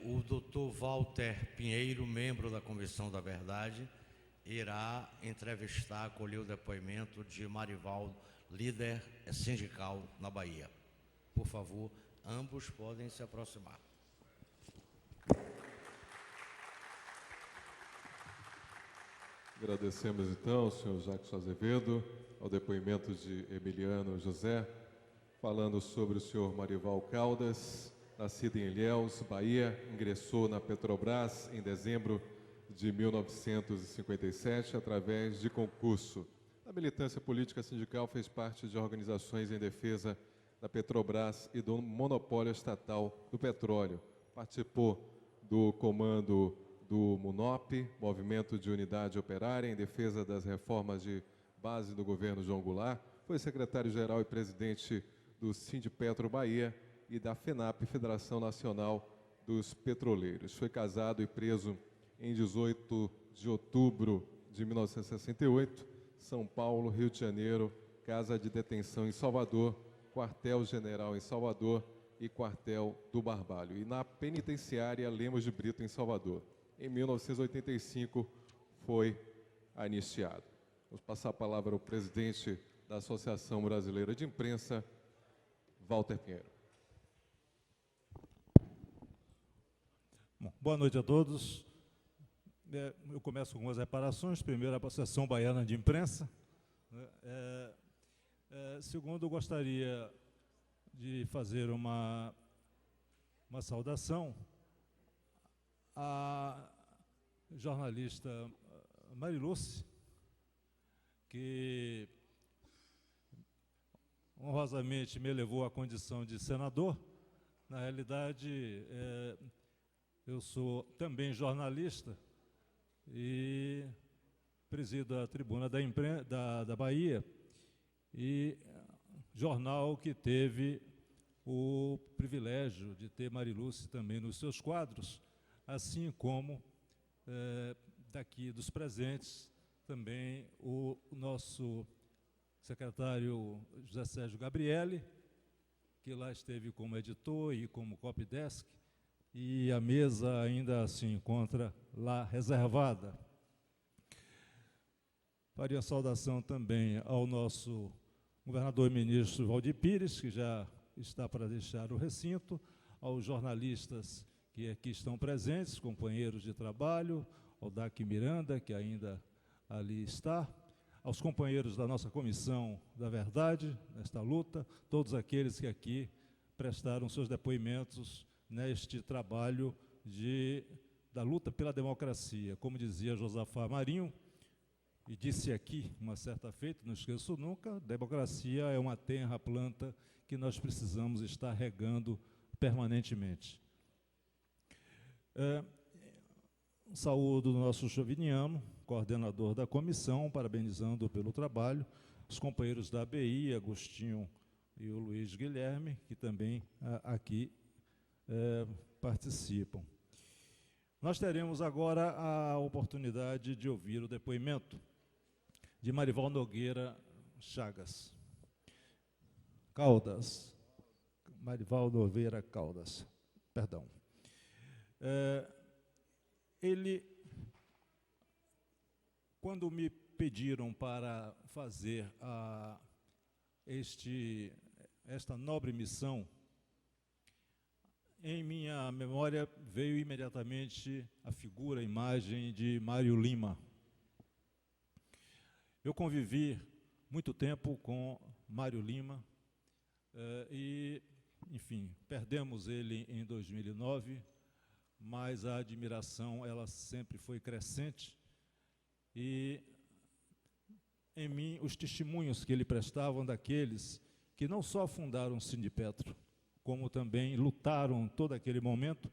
O doutor Walter Pinheiro, membro da Comissão da Verdade, irá entrevistar, acolher o depoimento de Marivaldo, líder sindical na Bahia. Por favor, ambos podem se aproximar. Agradecemos, então, ao senhor Jackson Azevedo, ao depoimento de Emiliano José, falando sobre o senhor Marivaldo Caldas, nascido em Ilhéus, Bahia, ingressou na Petrobras em dezembro de 1957, através de concurso. A militância política sindical fez parte de organizações em defesa da Petrobras e do monopólio estatal do petróleo. Participou do comando do MUNOP, Movimento de Unidade Operária, em defesa das reformas de base do governo João Goulart. Foi secretário-geral e presidente do Sindipetro Bahia e da FENAP, Federação Nacional dos Petroleiros. Foi casado e preso em 18 de outubro de 1968, São Paulo, Rio de Janeiro, casa de detenção em Salvador, quartel-general em Salvador e quartel do Barbalho, e na penitenciária Lemos de Brito, em Salvador. Em 1985 foi anistiado. Vamos passar a palavra ao presidente da Associação Brasileira de Imprensa, Walter Pinheiro. Bom, boa noite a todos. Eu começo com algumas reparações. Primeiro, a Associação Baiana de Imprensa. Segundo, eu gostaria de fazer uma saudação à jornalista Mariluce, que honrosamente me elevou à condição de senador. Na realidade, eu sou também jornalista e presido a Tribuna da Bahia, e jornal que teve o privilégio de ter Mariluce também nos seus quadros, assim como daqui dos presentes também o nosso secretário José Sérgio Gabrielli, que lá esteve como editor e como copydesk, e a mesa ainda se encontra lá reservada. Faria saudação também ao nosso governador e ministro Valdir Pires, que já está para deixar o recinto, aos jornalistas que aqui estão presentes, companheiros de trabalho, ao Dac Miranda, que ainda ali está, aos companheiros da nossa Comissão da Verdade, nesta luta, todos aqueles que aqui prestaram seus depoimentos neste trabalho da luta pela democracia. Como dizia Josafá Marinho, e disse aqui uma certa feita, não esqueço nunca, democracia é uma tenra planta que nós precisamos estar regando permanentemente. Saúdo o nosso Joviniano, coordenador da comissão, parabenizando pelo trabalho, os companheiros da ABI, Agostinho e o Luiz Guilherme, que também aqui participam. Nós teremos agora a oportunidade de ouvir o depoimento de Marivaldo Nogueira Chagas. Marivaldo Nogueira Caldas, perdão. Ele, quando me pediram para fazer esta nobre missão, em minha memória veio imediatamente a figura, a imagem de Mário Lima. Eu convivi muito tempo com Mário Lima e, enfim, perdemos ele em 2009, mas a admiração ela sempre foi crescente e, em mim, os testemunhos que ele prestavam daqueles que não só fundaram o Sindipetro, como também lutaram todo aquele momento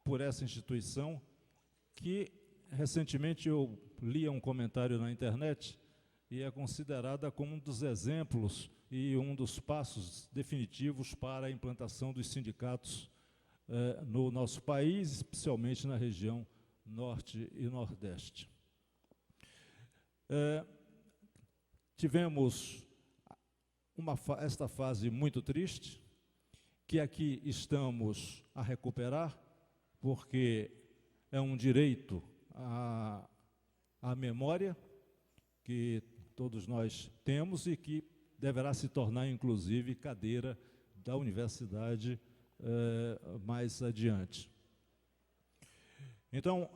por essa instituição, que recentemente eu li um comentário na internet e é considerada como um dos exemplos e um dos passos definitivos para a implantação dos sindicatos no nosso país, especialmente na região norte e nordeste. Tivemos esta fase muito triste que aqui estamos a recuperar, porque é um direito à memória que todos nós temos e que deverá se tornar, inclusive, cadeira da universidade mais adiante. Então,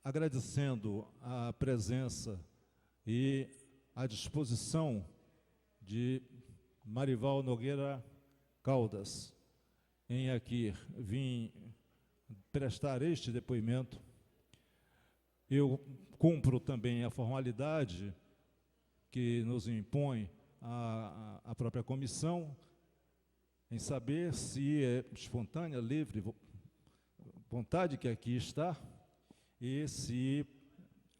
agradecendo a presença e a disposição de Marival Nogueira Caldas em aqui vir prestar este depoimento, eu cumpro também a formalidade que nos impõe a própria comissão em saber se é espontânea, livre, vontade que aqui está, e se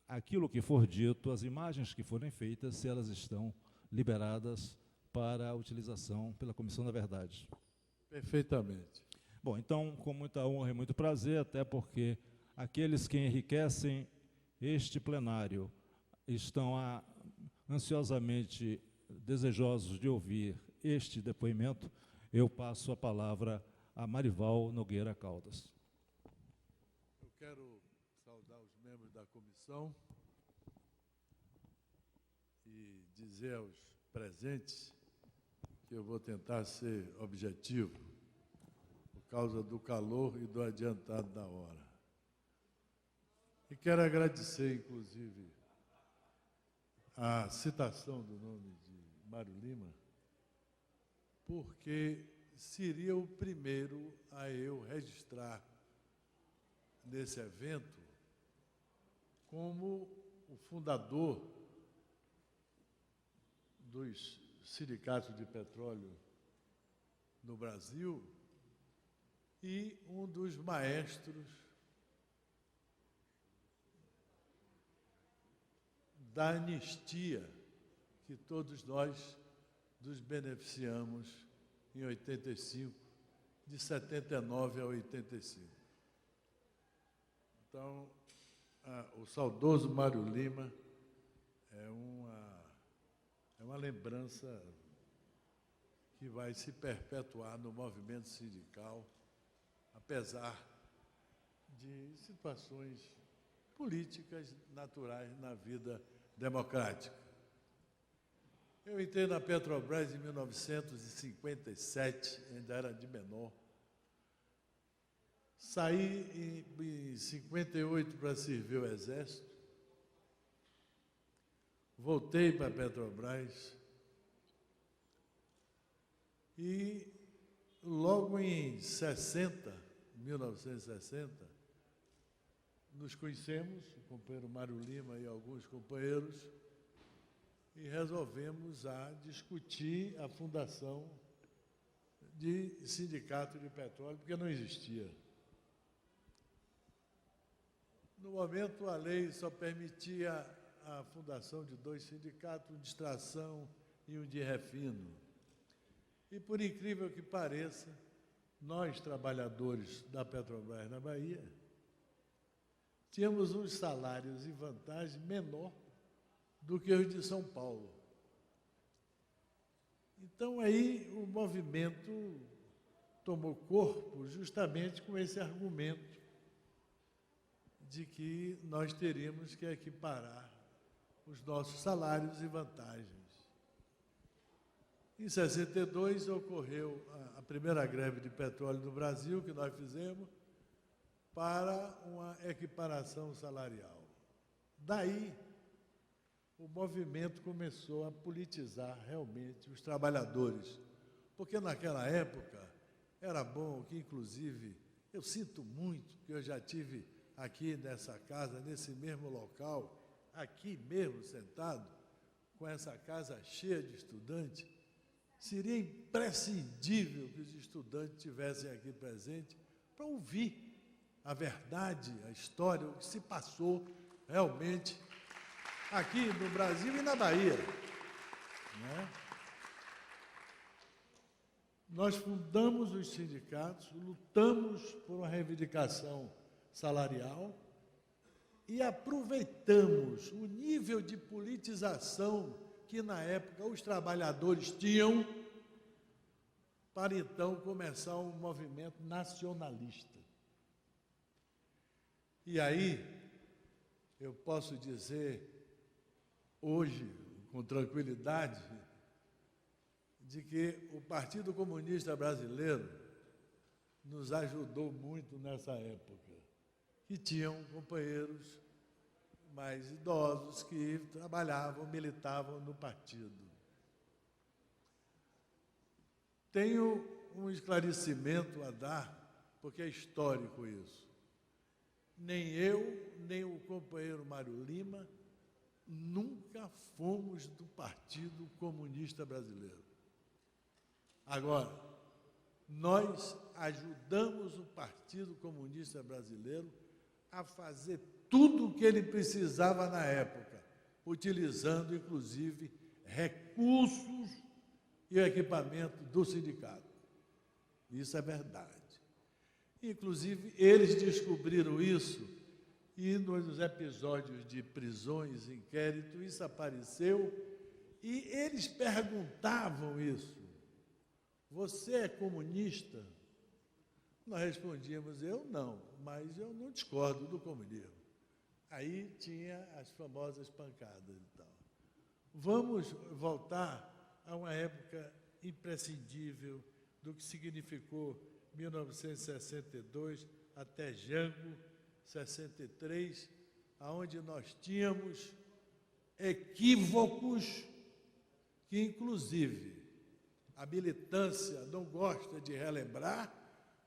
aquilo que for dito, as imagens que forem feitas, se elas estão liberadas para a utilização pela Comissão da Verdade. Perfeitamente. Bom, então, com muita honra e muito prazer, até porque aqueles que enriquecem este plenário estão ansiosamente desejosos de ouvir este depoimento, eu passo a palavra a Marival Nogueira Caldas. Eu quero saudar os membros da comissão e dizer aos presentes que eu vou tentar ser objetivo, por causa do calor e do adiantado da hora. E quero agradecer, inclusive, a citação do nome de Mário Lima, porque seria o primeiro a eu registrar nesse evento como o fundador dos sindicatos de petróleo no Brasil e um dos maestros da anistia que todos nós nos beneficiamos em 85, de 79 a 85. Então, o saudoso Mário Lima é uma lembrança que vai se perpetuar no movimento sindical, apesar de situações políticas naturais na vida democrática. Eu entrei na Petrobras em 1957, ainda era de menor. Saí em 58 para servir o Exército. Voltei para a Petrobras. E logo em 1960, nos conhecemos, o companheiro Mário Lima e alguns companheiros, e resolvemos discutir a fundação de sindicato de petróleo, porque não existia. No momento, a lei só permitia a fundação de 2 sindicatos, um de extração e um de refino. E, por incrível que pareça, nós, trabalhadores da Petrobras na Bahia, tínhamos uns salários e vantagens menor do que os de São Paulo. Então, aí o movimento tomou corpo justamente com esse argumento de que nós teríamos que equiparar os nossos salários e vantagens. Em 62, ocorreu a primeira greve de petróleo no Brasil, que nós fizemos, para uma equiparação salarial. Daí, o movimento começou a politizar realmente os trabalhadores, porque naquela época era bom que, inclusive, eu sinto muito que eu já tive aqui nessa casa, nesse mesmo local, aqui mesmo sentado, com essa casa cheia de estudantes, seria imprescindível que os estudantes estivessem aqui presentes para ouvir a verdade, a história, o que se passou realmente aqui no Brasil e na Bahia. Né? Nós fundamos os sindicatos, lutamos por uma reivindicação salarial e aproveitamos o nível de politização que, na época, os trabalhadores tinham para então começar um movimento nacionalista. E aí, eu posso dizer hoje, com tranquilidade, de que o Partido Comunista Brasileiro nos ajudou muito nessa época, que tinham companheiros mais idosos que trabalhavam, militavam no partido. Tenho um esclarecimento a dar, porque é histórico isso. Nem eu, nem o companheiro Mário Lima nunca fomos do Partido Comunista Brasileiro. Agora, nós ajudamos o Partido Comunista Brasileiro a fazer tudo o que ele precisava na época, utilizando, inclusive, recursos e equipamento do sindicato. Isso é verdade. Inclusive, eles descobriram isso e nos episódios de prisões, inquérito, isso apareceu e eles perguntavam isso. Você é comunista? Nós respondíamos, eu não, mas eu não discordo do comunismo. Aí tinha as famosas pancadas e tal. Vamos voltar a uma época imprescindível do que significou 1962 até Jango, 63, aonde nós tínhamos equívocos que, inclusive, a militância não gosta de relembrar,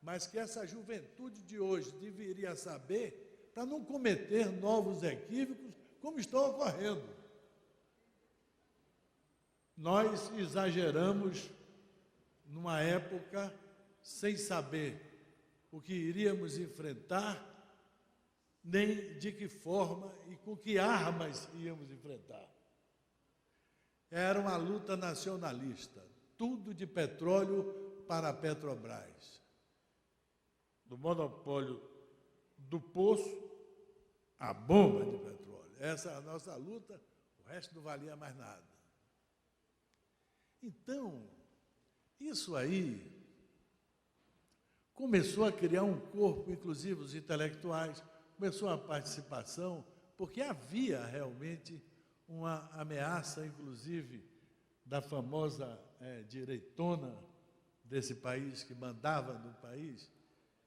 mas que essa juventude de hoje deveria saber para não cometer novos equívocos como estão ocorrendo. Nós exageramos numa época sem saber o que iríamos enfrentar, nem de que forma e com que armas íamos enfrentar. Era uma luta nacionalista, tudo de petróleo para a Petrobras. Do monopólio do poço à bomba de petróleo. Essa é a nossa luta, o resto não valia mais nada. Então, isso aí começou a criar um corpo, inclusive os intelectuais, começou a participação, porque havia realmente uma ameaça, inclusive, da famosa direitona desse país, que mandava no país,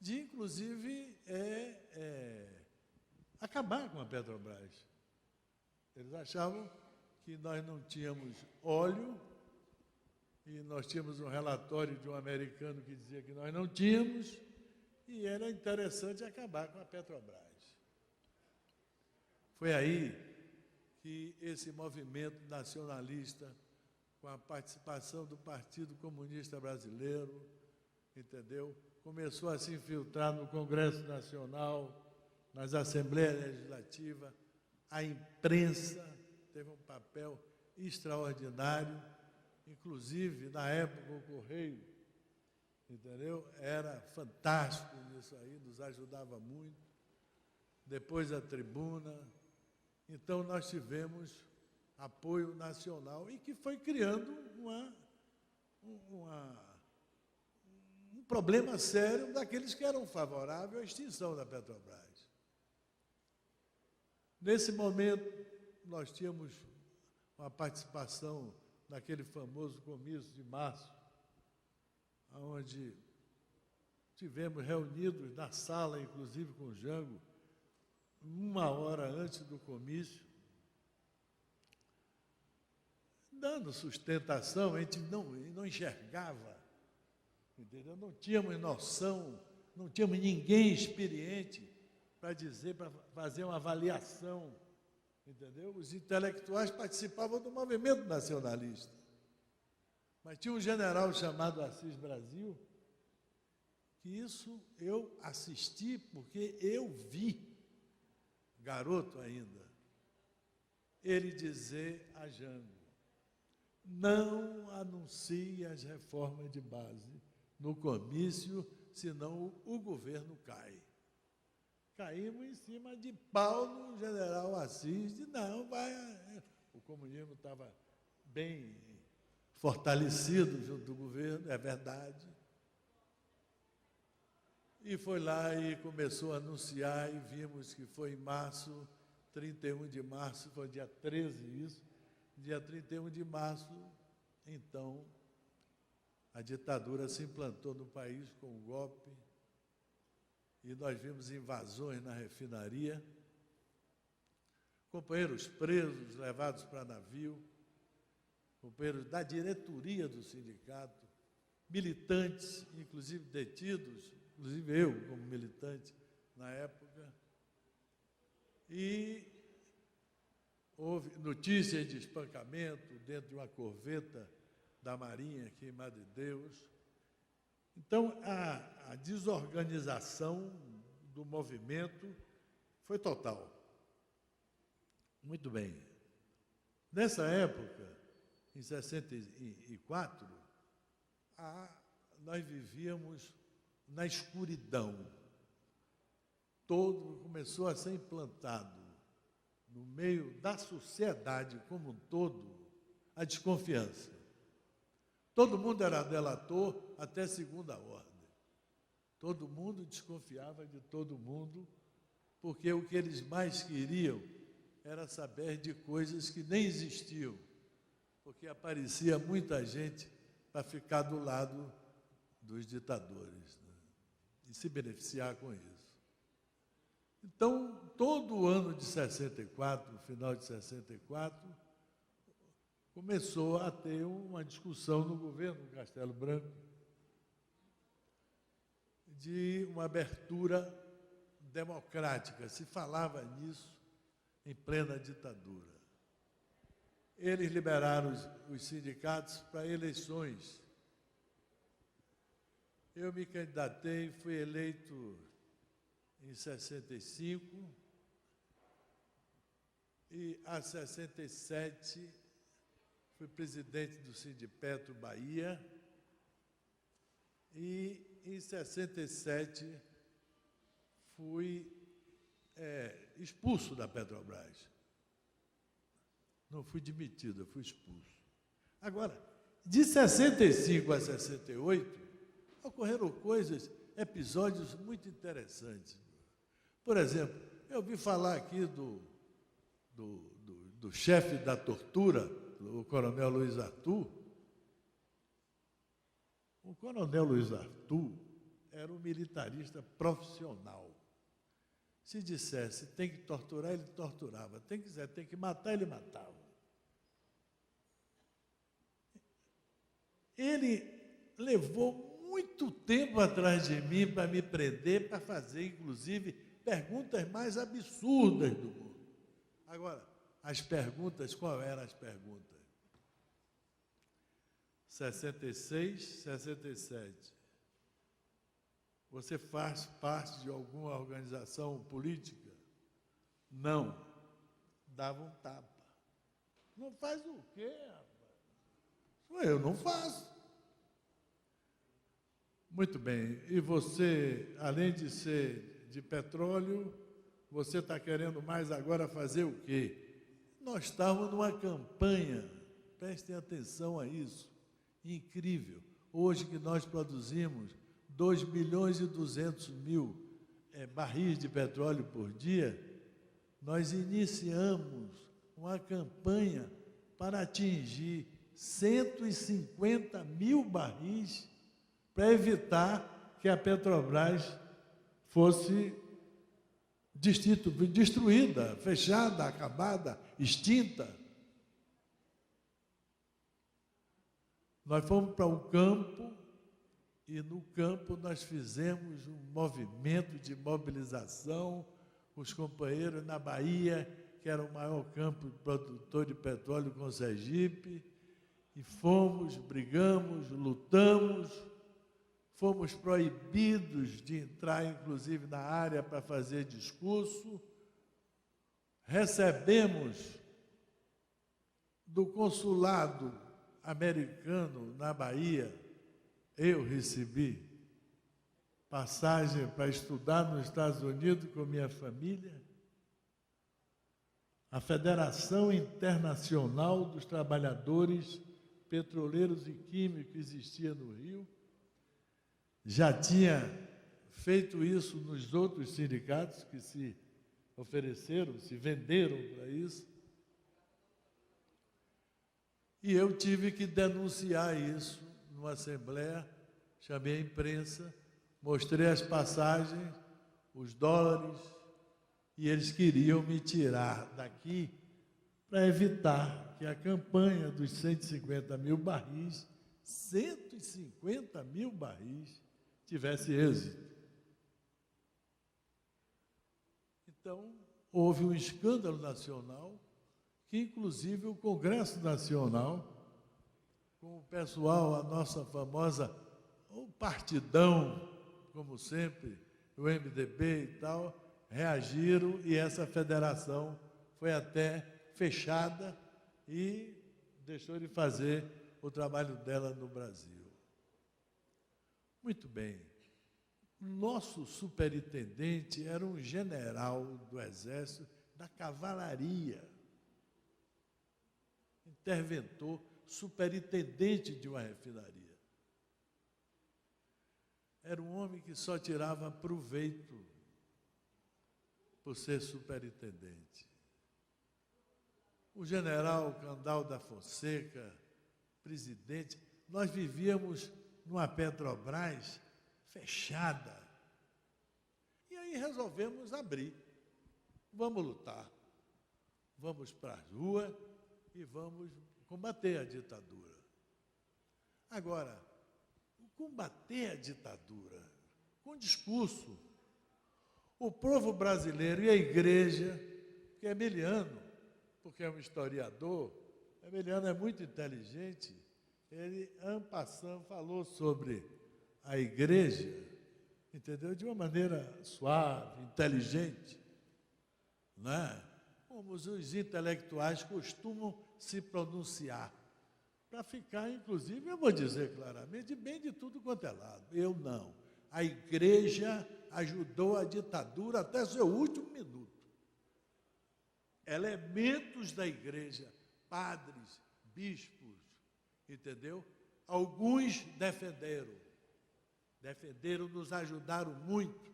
de, inclusive, acabar com a Petrobras. Eles achavam que nós não tínhamos óleo, e nós tínhamos um relatório de um americano que dizia que nós não tínhamos, e era interessante acabar com a Petrobras. Foi aí que esse movimento nacionalista, com a participação do Partido Comunista Brasileiro, entendeu? Começou a se infiltrar no Congresso Nacional, nas Assembleias Legislativas, a imprensa teve um papel extraordinário, inclusive, na época, o Correio, entendeu? Era fantástico isso aí, nos ajudava muito. Depois a Tribuna. Então, nós tivemos apoio nacional e que foi criando um problema sério daqueles que eram favoráveis à extinção da Petrobras. Nesse momento, nós tínhamos uma participação naquele famoso comício de março, onde tivemos reunidos na sala, inclusive com o Jango, 1 hora antes do comício, dando sustentação, a gente não enxergava, entendeu? Não tínhamos noção, não tínhamos ninguém experiente para dizer, para fazer uma avaliação, entendeu? Os intelectuais participavam do movimento nacionalista. Mas tinha um general chamado Assis Brasil, que isso eu assisti porque eu vi, garoto ainda, ele dizer a Jango: não anuncie as reformas de base no comício, senão o governo cai. Caímos em cima de pau no general Assis, de não, vai. O comunismo estava bem fortalecido junto do governo, é verdade. E foi lá e começou a anunciar, e vimos que foi em março, 31 de março, foi dia 13 isso, dia 31 de março, então, a ditadura se implantou no país com um golpe, e nós vimos invasões na refinaria, companheiros presos, levados para navio, companheiros da diretoria do sindicato, militantes, inclusive detidos, inclusive eu como militante na época, e houve notícias de espancamento dentro de uma corveta da Marinha aqui em Madre Deus. Então, a desorganização do movimento foi total. Muito bem. Nessa época, em 64, nós vivíamos na escuridão. Todo começou a ser implantado no meio da sociedade como um todo a desconfiança. Todo mundo era delator até segunda ordem. Todo mundo desconfiava de todo mundo, porque o que eles mais queriam era saber de coisas que nem existiam, porque aparecia muita gente para ficar do lado dos ditadores, né, e se beneficiar com isso. Então, todo o ano de 64, no final de 64, começou a ter uma discussão no governo Castelo Branco de uma abertura democrática. Se falava nisso em plena ditadura. Eles liberaram os sindicatos para eleições. Eu me candidatei, fui eleito em 65 e, a 67, fui presidente do Sindipetro Bahia e, em 67, fui expulso da Petrobras. Não fui demitido, eu fui expulso. Agora, de 65 a 68, ocorreram coisas, episódios muito interessantes. Por exemplo, eu ouvi falar aqui do chefe da tortura, o coronel Luiz Arthur. O coronel Luiz Arthur era um militarista profissional. Se dissesse tem que torturar, ele torturava. Tem que matar, ele matava. Ele levou muito tempo atrás de mim para me prender, para fazer, inclusive, perguntas mais absurdas do mundo. Agora, as perguntas, qual eram as perguntas? 66, 67. Você faz parte de alguma organização política? Não. Dava um tapa. Não faz o quê, rapaz? Eu não faço. Muito bem. E você, além de ser de petróleo, você está querendo mais agora fazer o quê? Nós estávamos numa campanha, prestem atenção a isso, incrível. Hoje que nós produzimos 2.200.000 barris de petróleo por dia, nós iniciamos uma campanha para atingir 150 mil barris para evitar que a Petrobras fosse destruída, fechada, acabada, extinta. Nós fomos para o campo e no campo nós fizemos um movimento de mobilização, os companheiros na Bahia, que era o maior campo produtor de petróleo com Sergipe, e fomos, brigamos, lutamos, fomos proibidos de entrar, inclusive, na área para fazer discurso, recebemos do consulado americano na Bahia, eu recebi passagem para estudar nos Estados Unidos com minha família, a Federação Internacional dos Trabalhadores petroleiros e químicos que existia no Rio, já tinha feito isso nos outros sindicatos que se ofereceram, se venderam para isso. E eu tive que denunciar isso numa assembleia, chamei a imprensa, mostrei as passagens, os dólares, e eles queriam me tirar daqui para evitar que a campanha dos 150 mil barris, 150 mil barris, tivesse êxito. Então, houve um escândalo nacional, que inclusive o Congresso Nacional, com o pessoal, a nossa famosa, o partidão, como sempre, o MDB e tal, reagiram e essa federação foi até fechada e deixou de fazer o trabalho dela no Brasil. Muito bem. Nosso superintendente era um general do Exército, da cavalaria, interventor, superintendente de uma refinaria. Era um homem que só tirava proveito por ser superintendente. O general Candal da Fonseca, presidente, nós vivíamos numa Petrobras fechada. E aí resolvemos abrir. Vamos lutar. Vamos para a rua e vamos combater a ditadura. Agora, combater a ditadura com discurso. O povo brasileiro e a igreja, que é Emiliano, porque é um historiador, Emiliano é muito inteligente, ele, en passant, falou sobre a igreja, entendeu? De uma maneira suave, inteligente, né? Como os intelectuais costumam se pronunciar, para ficar, inclusive, eu vou dizer claramente, bem de tudo quanto é lado. Eu não. A igreja ajudou a ditadura até seu último minuto. Elementos da igreja, padres, bispos, entendeu? Alguns defenderam, nos ajudaram muito.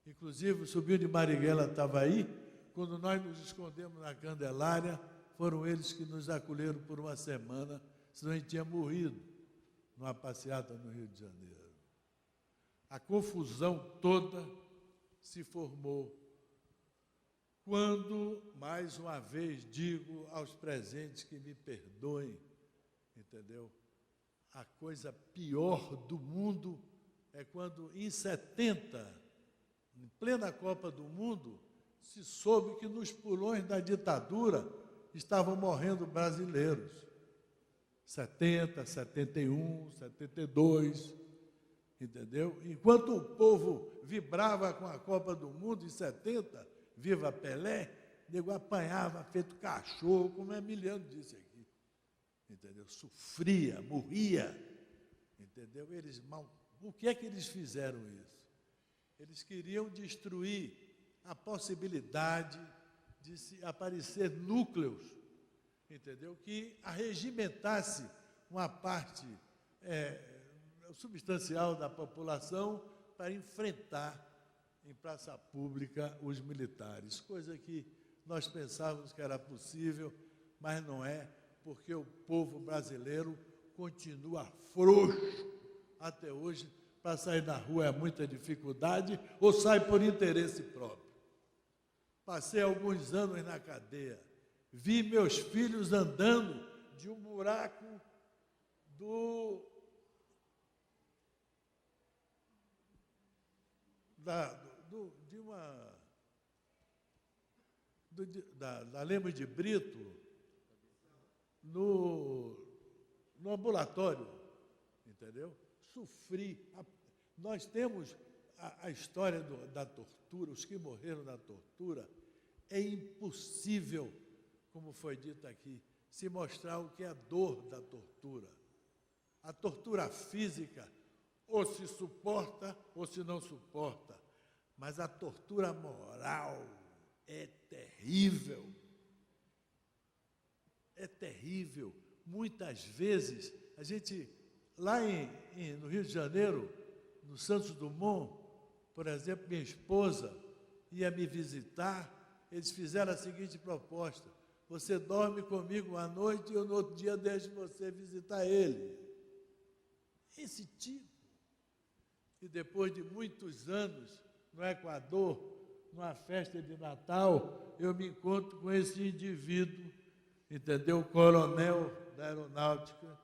Inclusive, o sobrinho de Marighella estava aí, quando nós nos escondemos na Candelária, foram eles que nos acolheram por uma semana, senão a gente tinha morrido numa passeata no Rio de Janeiro. A confusão toda se formou quando, mais uma vez, digo aos presentes que me perdoem, entendeu? A coisa pior do mundo é quando, em 70, em plena Copa do Mundo, se soube que nos pulões da ditadura estavam morrendo brasileiros. 70, 71, 72, entendeu? Enquanto o povo vibrava com a Copa do Mundo em 70, viva Pelé, nego apanhava feito cachorro, como Emiliano disse aqui, entendeu? Sofria, morria, entendeu? O que é que eles fizeram isso? Eles queriam destruir a possibilidade de se aparecer núcleos, entendeu? Que arregimentasse uma parte substancial da população para enfrentar em praça pública os militares, coisa que nós pensávamos que era possível, mas não é, porque o povo brasileiro continua frouxo até hoje. Para sair na rua é muita dificuldade, ou sai por interesse próprio. Passei alguns anos na cadeia, vi meus filhos andando de um buraco da Lemos de Brito, no ambulatório, entendeu? Sofri. Nós temos a história da tortura, os que morreram na tortura. É impossível, como foi dito aqui, se mostrar o que é a dor da tortura. A tortura física, ou se suporta, ou se não suporta. Mas a tortura moral é terrível. É terrível, muitas vezes, a gente, lá no Rio de Janeiro, no Santos Dumont, por exemplo, minha esposa ia me visitar, eles fizeram a seguinte proposta: você dorme comigo à noite e eu no outro dia deixo você visitar ele. Esse tipo. E depois de muitos anos, no Equador, numa festa de Natal, eu me encontro com esse indivíduo, entendeu? O coronel da aeronáutica,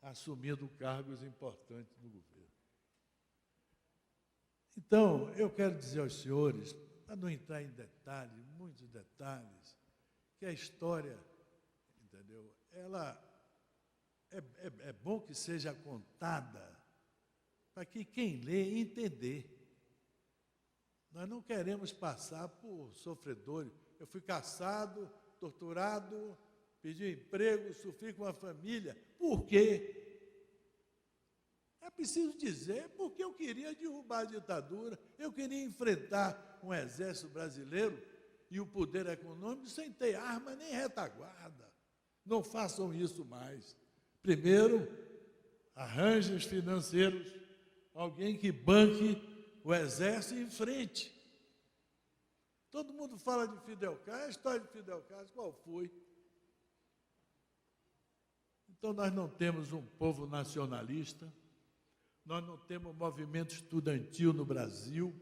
assumindo cargos importantes no governo. Então, eu quero dizer aos senhores, para não entrar em detalhes, muitos detalhes, que a história, entendeu? Ela é bom que seja contada para que quem lê entender. Nós não queremos passar por sofredores. Eu fui caçado, torturado, pedi emprego, sofri com a família. Por quê? É preciso dizer porque eu queria derrubar a ditadura, eu queria enfrentar um exército brasileiro e o poder econômico sem ter arma nem retaguarda. Não façam isso mais. Primeiro, arranjos financeiros, alguém que banque o exército em frente. Todo mundo fala de Fidel Castro, a história de Fidel Castro, qual foi? Então, nós não temos um povo nacionalista, nós não temos movimento estudantil no Brasil,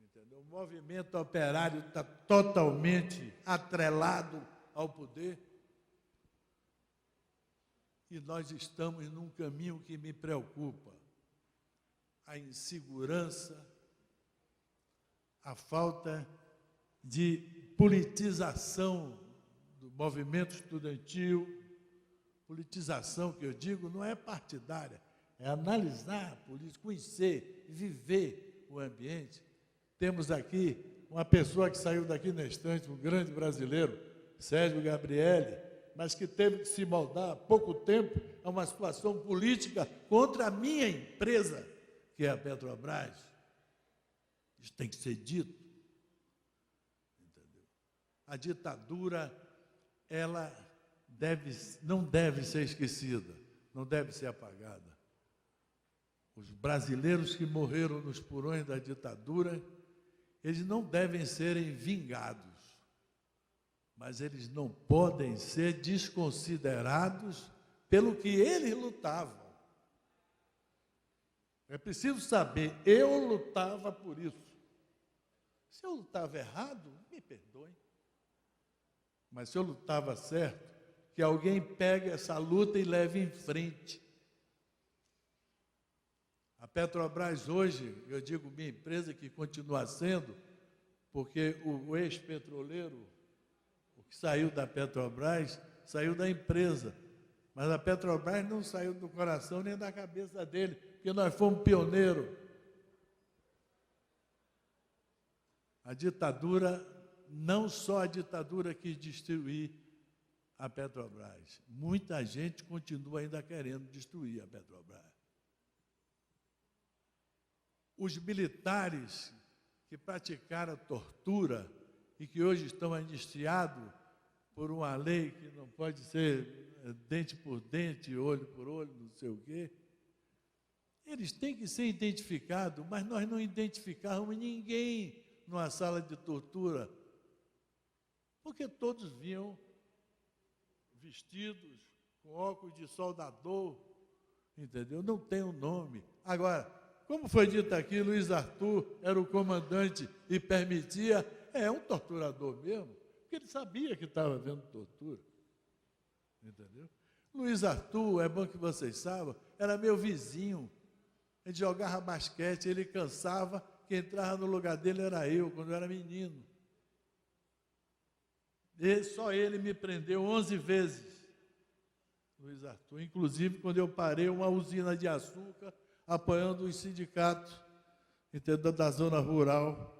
entendeu? O movimento operário está totalmente atrelado ao poder. E nós estamos num caminho que me preocupa. A insegurança, a falta de politização do movimento estudantil, politização que eu digo não é partidária, é analisar a política, conhecer, viver o ambiente. Temos aqui uma pessoa que saiu daqui na estante, um grande brasileiro, Sérgio Gabrielli, mas que teve que se moldar há pouco tempo a uma situação política contra a minha empresa, que é a Petrobras. Isso tem que ser dito. Entendeu? A ditadura, ela não deve ser esquecida, não deve ser apagada. Os brasileiros que morreram nos porões da ditadura, eles não devem serem vingados, mas eles não podem ser desconsiderados pelo que eles lutavam. É preciso saber, eu lutava por isso. Se eu lutava errado, me perdoem. Mas se eu lutava certo, que alguém pegue essa luta e leve em frente. A Petrobras hoje, eu digo minha empresa, que continua sendo, porque o ex-petroleiro, o que saiu da Petrobras, saiu da empresa. Mas a Petrobras não saiu do coração nem da cabeça dele, porque nós fomos pioneiros. A ditadura, não só a ditadura quis destruir a Petrobras, muita gente continua ainda querendo destruir a Petrobras. Os militares que praticaram tortura e que hoje estão anistiados por uma lei que não pode ser dente por dente, olho por olho, não sei o quê, eles têm que ser identificados, mas nós não identificávamos ninguém numa sala de tortura, porque todos vinham vestidos com óculos de soldador, entendeu? Não tem um nome. Agora, como foi dito aqui, Luiz Arthur era o comandante e permitia, é um torturador mesmo, porque ele sabia que estava havendo tortura, entendeu? Luiz Arthur, é bom que vocês saibam, era meu vizinho. A gente jogava basquete, ele cansava, quem entrava no lugar dele era eu, quando eu era menino. E só ele me prendeu 11 vezes, Luiz Arthur. Inclusive, quando eu parei uma usina de açúcar, apoiando os sindicatos, entendeu, da zona rural,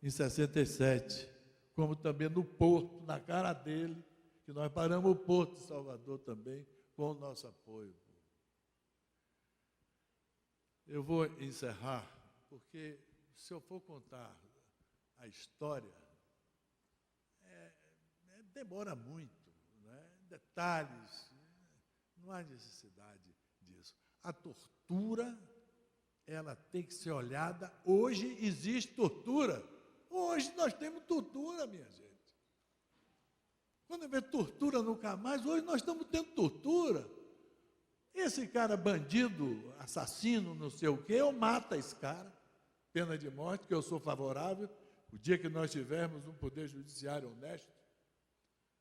em 67. Como também no Porto, na cara dele, que nós paramos o Porto de Salvador também, com o nosso apoio. Eu vou encerrar, porque se eu for contar a história, demora muito, né? detalhes. Não há necessidade disso. A tortura, ela tem que ser olhada. Hoje existe tortura. Hoje nós temos tortura, minha gente. Quando vê tortura nunca mais, hoje nós estamos tendo tortura. Esse cara bandido, assassino, não sei o quê, eu mato esse cara. Pena de morte, que eu sou favorável. O dia que nós tivermos um poder judiciário honesto,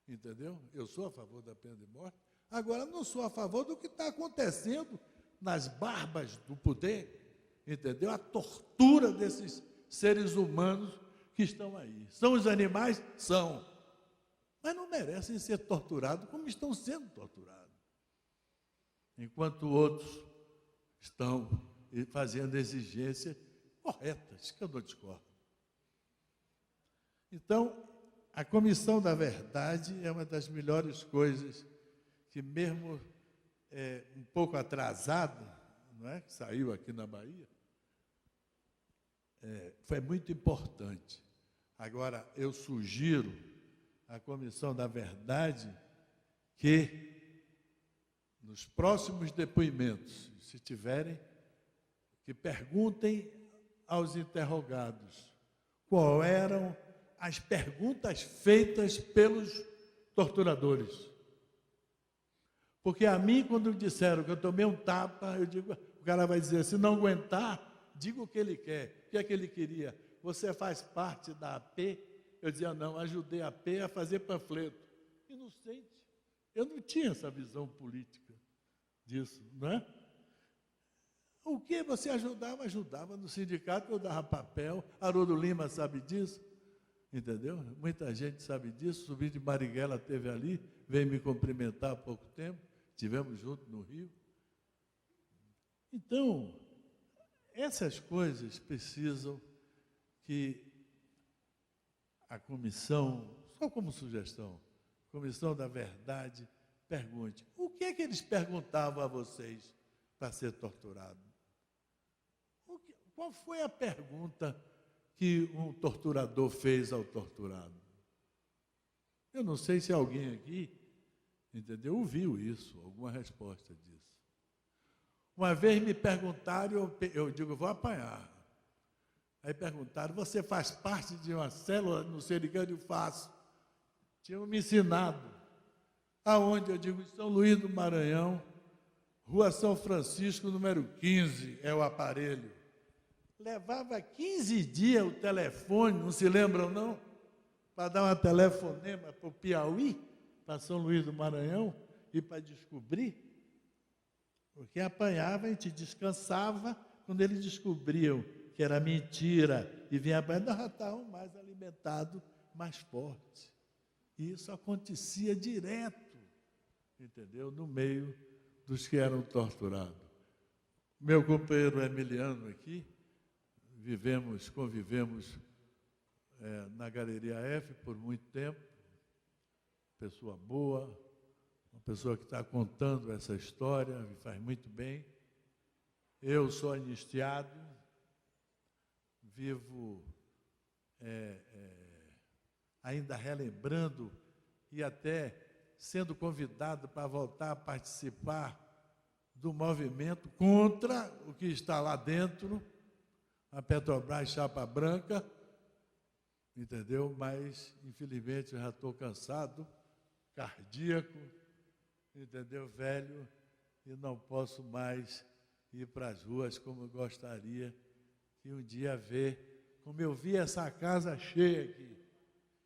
entendeu? Eu sou a favor da pena de morte. Agora, não sou a favor do que está acontecendo nas barbas do poder, entendeu? A tortura desses seres humanos que estão aí. São os animais? São. Mas não merecem ser torturados como estão sendo torturados. Enquanto outros estão fazendo exigências corretas, que eu não discordo. Então, a Comissão da Verdade é uma das melhores coisas que, mesmo um pouco atrasado, não é? Que saiu aqui na Bahia, foi muito importante. Agora, eu sugiro à Comissão da Verdade que, nos próximos depoimentos, se tiverem, que perguntem aos interrogados qual eram as perguntas feitas pelos torturadores. Porque a mim, quando disseram que eu tomei um tapa, eu digo, o cara vai dizer, se não aguentar, diga o que ele quer. O que é que ele queria? Você faz parte da AP? Eu dizia, não, ajudei a AP a fazer panfleto. Inocente. Eu não tinha essa visão política disso, não é? O que você ajudava? Ajudava no sindicato, eu dava papel. Haroldo Lima sabe disso, entendeu? Muita gente sabe disso. Sobrinho de Marighella esteve ali, veio me cumprimentar há pouco tempo, estivemos juntos no Rio. Então, essas coisas precisam que a comissão, só como sugestão, Comissão da Verdade, pergunte, o que é que eles perguntavam a vocês para ser torturado? Qual foi a pergunta que um torturador fez ao torturado? Eu não sei se alguém aqui, entendeu, ouviu isso, alguma resposta disso. Uma vez me perguntaram, eu digo, vou apanhar. Aí perguntaram, você faz parte de uma célula, não sei de que eu faço. Tinham me ensinado. Aonde? Eu digo, em São Luís do Maranhão, Rua São Francisco, número 15, é o aparelho. Levava 15 dias o telefone, não se lembram, não? Para dar uma telefonema para o Piauí, para São Luís do Maranhão, e para descobrir. Porque apanhava, a gente descansava, quando eles descobriam que era mentira, e vinha apanhar, nós já estávamos mais alimentados, mais fortes. E isso acontecia direto, entendeu? No meio dos que eram torturados. Meu companheiro Emiliano aqui, convivemos na Galeria F por muito tempo, pessoa boa, uma pessoa que está contando essa história, me faz muito bem. Eu sou anistiado, vivo ainda relembrando e até sendo convidado para voltar a participar do movimento contra o que está lá dentro, a Petrobras chapa branca, entendeu? Mas, infelizmente, eu já estou cansado, cardíaco, entendeu? Velho, e não posso mais ir para as ruas como eu gostaria que um dia ver, como eu vi essa casa cheia aqui,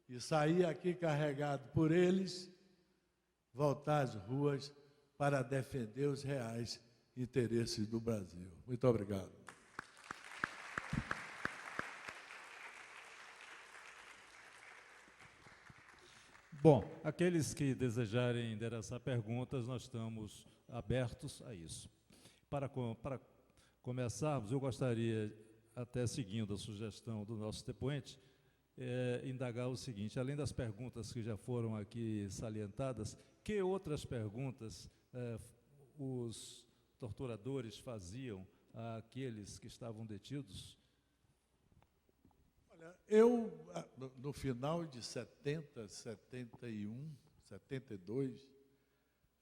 e sair aqui carregado por eles, voltar às ruas para defender os reais interesses do Brasil. Muito obrigado. Bom, aqueles que desejarem endereçar perguntas, nós estamos abertos a isso. Para começarmos, eu gostaria, até seguindo a sugestão do nosso depoente, indagar o seguinte, além das perguntas que já foram aqui salientadas, que outras perguntas os torturadores faziam àqueles que estavam detidos? Olha, eu, no final de 70, 71, 72,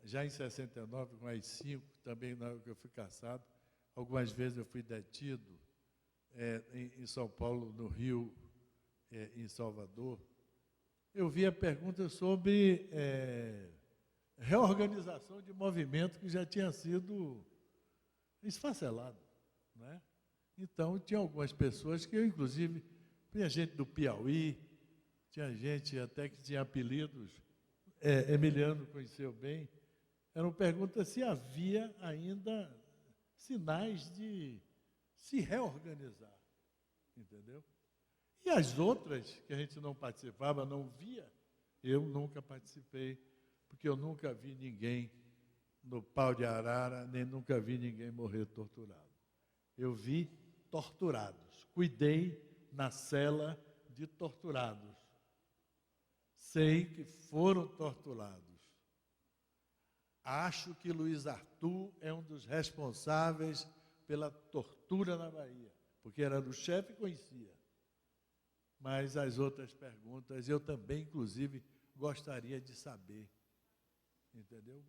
já em 69, com as 5, também na hora que eu fui cassado. Algumas vezes eu fui detido em São Paulo, no Rio, em Salvador. Eu vi a pergunta sobre reorganização de movimento que já tinha sido esfacelado, né? Então, tinha algumas pessoas que eu, inclusive, tinha gente do Piauí, tinha gente até que tinha apelidos, Emiliano conheceu bem, eram perguntas se havia ainda sinais de se reorganizar, entendeu? E as outras, que a gente não participava, não via, eu nunca participei, porque eu nunca vi ninguém no pau de arara, nem nunca vi ninguém morrer torturado. Eu vi torturados, cuidei na cela de torturados. Sei que foram torturados. Acho que Luiz Arthur é um dos responsáveis pela tortura na Bahia, porque era do chefe e conhecia. Mas as outras perguntas eu também, inclusive, gostaria de saber. Entendeu?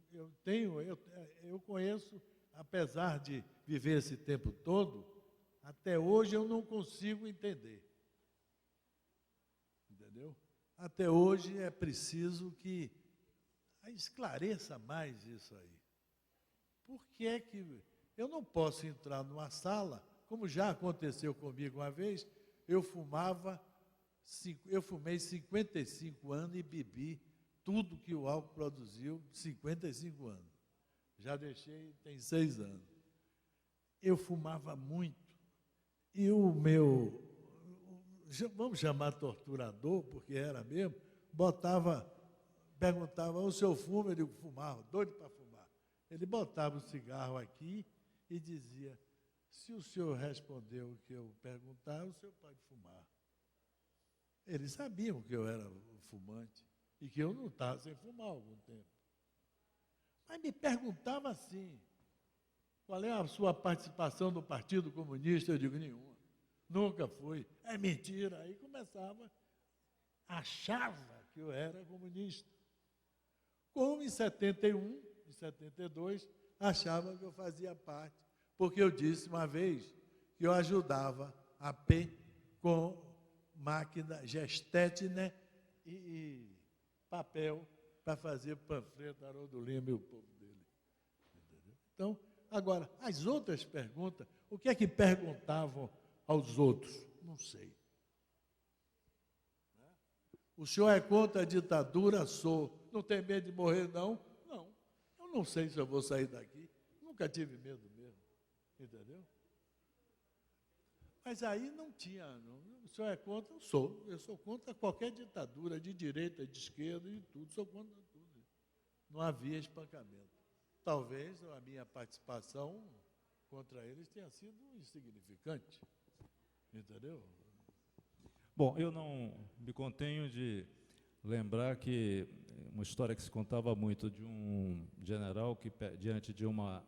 Eu conheço, apesar de viver esse tempo todo, até hoje eu não consigo entender. Entendeu? Até hoje é preciso que esclareça mais isso aí. Por que é que eu não posso entrar numa sala, como já aconteceu comigo uma vez, eu fumei 55 anos e bebi tudo que o álcool produziu, 55 anos. Já deixei, tem 6 anos. Eu fumava muito. E o meu, vamos chamar torturador, porque era mesmo, perguntava, o senhor fuma? Ele fumava, doido para fumar. Ele botava o cigarro aqui e dizia, se o senhor respondeu o que eu perguntar, o senhor pode fumar. Eles sabiam que eu era fumante e que eu não estava sem fumar há algum tempo. Mas me perguntava assim, qual é a sua participação no Partido Comunista? Eu digo, nenhuma. Nunca fui. É mentira. Aí começava, achava que eu era comunista. Como em 71, em 72, achava que eu fazia parte, porque eu disse uma vez que eu ajudava a P com máquina Gestetner e papel para fazer panfleto Haroldo Lima e o povo dele. Entendeu? Então, agora, as outras perguntas, o que é que perguntavam aos outros? Não sei. O senhor é contra a ditadura? Sou. Não tem medo de morrer, não? Não. Eu não sei se eu vou sair daqui. Nunca tive medo mesmo. Entendeu? Mas aí não tinha. Não. O senhor é contra? Eu sou. Eu sou contra qualquer ditadura, de direita, de esquerda e tudo. Sou contra tudo. Não havia espancamento. Talvez a minha participação contra eles tenha sido insignificante. Entendeu? Bom, eu não me contenho de lembrar que uma história que se contava muito de um general que, diante de uma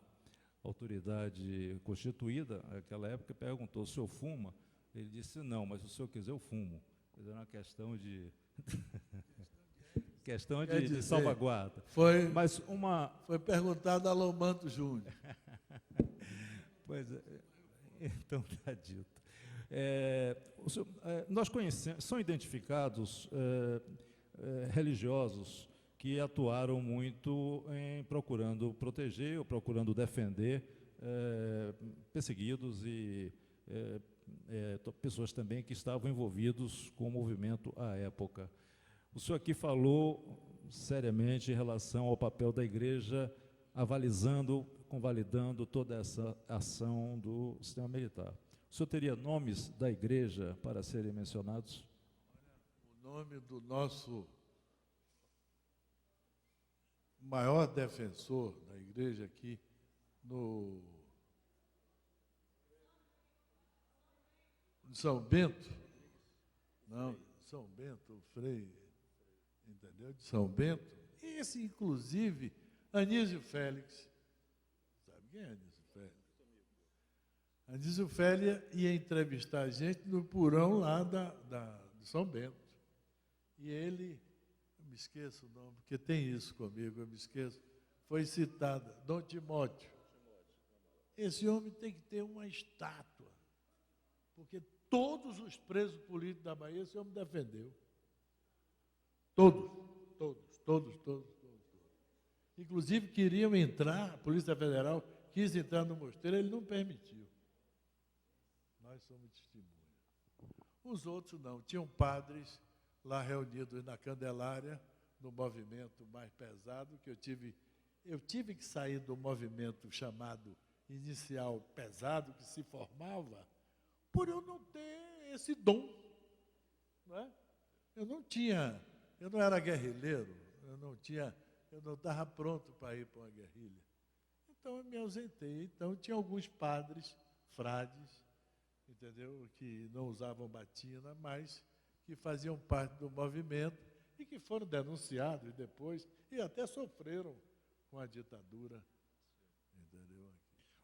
autoridade constituída, naquela época, perguntou, o senhor fuma? Ele disse, não, mas se o senhor quiser, eu fumo. Era uma questão de... questão de salvaguarda. Foi perguntado a Lomanto Júnior. Pois é, então está dito. Nós conhecemos, são identificados religiosos que atuaram muito em procurando proteger ou procurando defender perseguidos e pessoas também que estavam envolvidos com o movimento à época. O senhor aqui falou seriamente em relação ao papel da igreja avalizando, convalidando toda essa ação do sistema militar. O senhor teria nomes da igreja para serem mencionados? O nome do nosso maior defensor da igreja aqui no São Bento, não, São Bento, o Frei, entendeu? De São Bento, esse, inclusive, Anísio Félix, sabe quem é Anísio Félix? Anísio Félix ia entrevistar a gente no porão lá de São Bento. E ele, eu me esqueço o nome, porque tem isso comigo, eu me esqueço, foi citada, Dom Timóteo. Esse homem tem que ter uma estátua, porque todos os presos políticos da Bahia, esse homem defendeu. Todos. Inclusive, queriam entrar, a Polícia Federal quis entrar no mosteiro, ele não permitiu. Nós somos testemunhas. Os outros não. Tinham padres lá reunidos na Candelária, no movimento mais pesado, que eu tive que sair do movimento chamado inicial pesado, que se formava, por eu não ter esse dom. Não é? Eu não era guerrilheiro, eu não estava pronto para ir para uma guerrilha. Então, eu me ausentei. Então, tinha alguns padres, frades, entendeu, que não usavam batina, mas que faziam parte do movimento e que foram denunciados depois e até sofreram com a ditadura. Entendeu?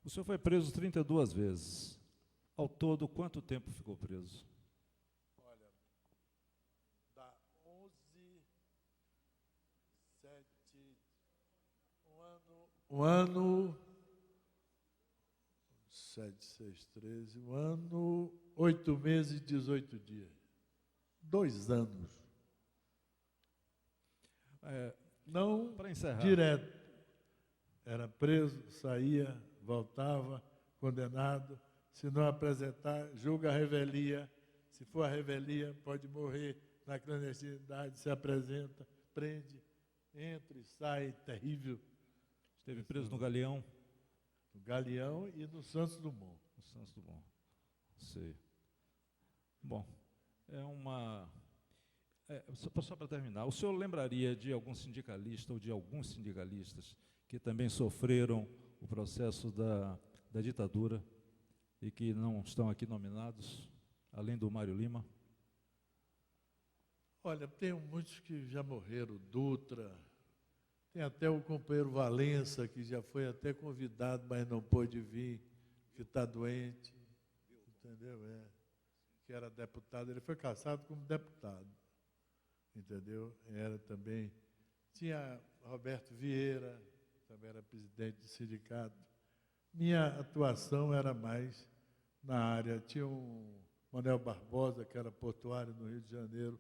O senhor foi preso 32 vezes. Ao todo, quanto tempo ficou preso? Olha, dá 11, 7, um ano, 7, 6, 13, 8 meses e 18 dias. 2 anos. Não para encerrar, direto. Era preso, saía, voltava, condenado. Se não apresentar, julga a revelia. Se for a revelia, pode morrer na clandestinidade, se apresenta, prende, entra e sai, terrível. Esteve preso no Galeão? No Galeão e no Santos Dumont. No Santos Dumont. Sei. Bom, só para terminar, o senhor lembraria de algum sindicalista ou de alguns sindicalistas que também sofreram o processo da ditadura e que não estão aqui nominados, além do Mário Lima? Olha, tem muitos que já morreram, Dutra, tem até o companheiro Valença, que já foi até convidado, mas não pôde vir, que está doente, entendeu? Que era deputado, ele foi cassado como deputado, entendeu? Era também, tinha Roberto Vieira, também era presidente do sindicato. Minha atuação era mais na área, tinha um Manuel Barbosa, que era portuário no Rio de Janeiro,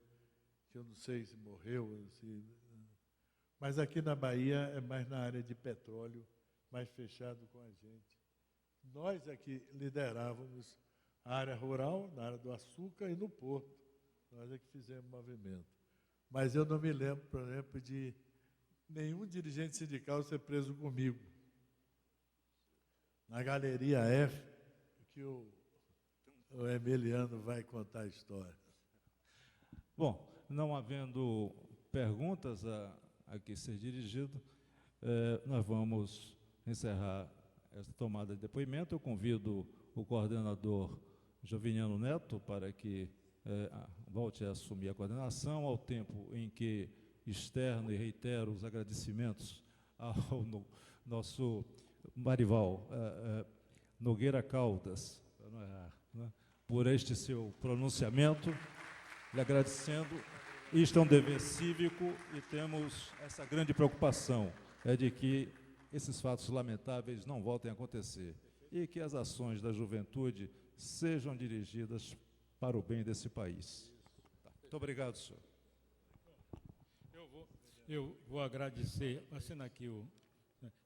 que eu não sei se morreu, mas aqui na Bahia é mais na área de petróleo, mais fechado com a gente. Nós aqui liderávamos a área rural, na área do açúcar e no porto. Nós é que fizemos movimento. Mas eu não me lembro, por exemplo, de nenhum dirigente sindical ser preso comigo. Na Galeria F, que o Emiliano vai contar a história. Bom, não havendo perguntas a que ser dirigido, nós vamos encerrar esta tomada de depoimento. Eu convido o coordenador Joviniano Neto para que volte a assumir a coordenação, ao tempo em que externo e reitero os agradecimentos ao nosso Marival Nogueira Caldas, para não errar, né, por este seu pronunciamento, lhe agradecendo. Isto é um dever cívico e temos essa grande preocupação, de que esses fatos lamentáveis não voltem a acontecer e que as ações da juventude sejam dirigidas para o bem desse país. Muito obrigado, senhor. Eu vou agradecer, assina aqui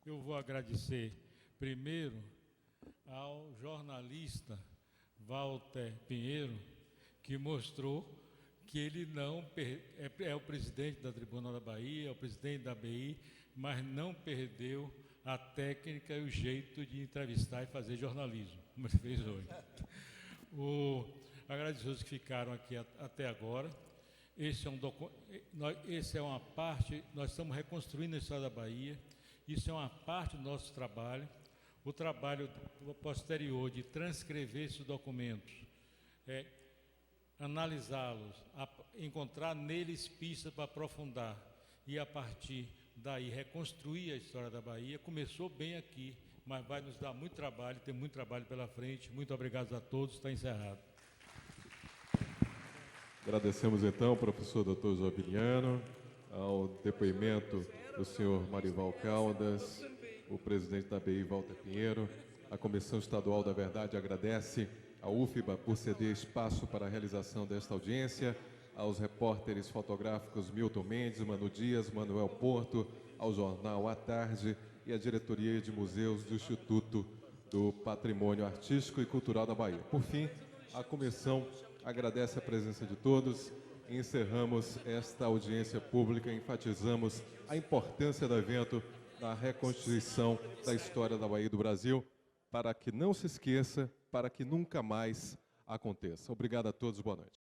eu vou agradecer primeiro ao jornalista Walter Pinheiro, que mostrou que ele não é o presidente da Tribuna da Bahia, é o presidente da BI, mas não perdeu a técnica e o jeito de entrevistar e fazer jornalismo, como ele fez hoje. Agradecer os que ficaram aqui até agora. Esse é uma parte, nós estamos reconstruindo a história da Bahia, isso é uma parte do nosso trabalho. O trabalho posterior de transcrever esses documentos, analisá-los, encontrar neles pistas para aprofundar e, a partir daí, reconstruir a história da Bahia, começou bem aqui, mas vai nos dar muito trabalho, tem muito trabalho pela frente. Muito obrigado a todos, está encerrado. Agradecemos, então, ao professor Dr. Joviniano, ao depoimento do senhor Marival Caldas, o presidente da ABI, Walter Pinheiro. A Comissão Estadual da Verdade agradece à UFBA por ceder espaço para a realização desta audiência, aos repórteres fotográficos Milton Mendes, Manu Dias, Manuel Porto, ao jornal À Tarde e à diretoria de museus do Instituto do Patrimônio Artístico e Cultural da Bahia. Por fim, a comissão agradece a presença de todos e encerramos esta audiência pública, enfatizamos a importância do evento na reconstituição da história da Bahia e do Brasil, para que não se esqueça, para que nunca mais aconteça. Obrigado a todos, boa noite.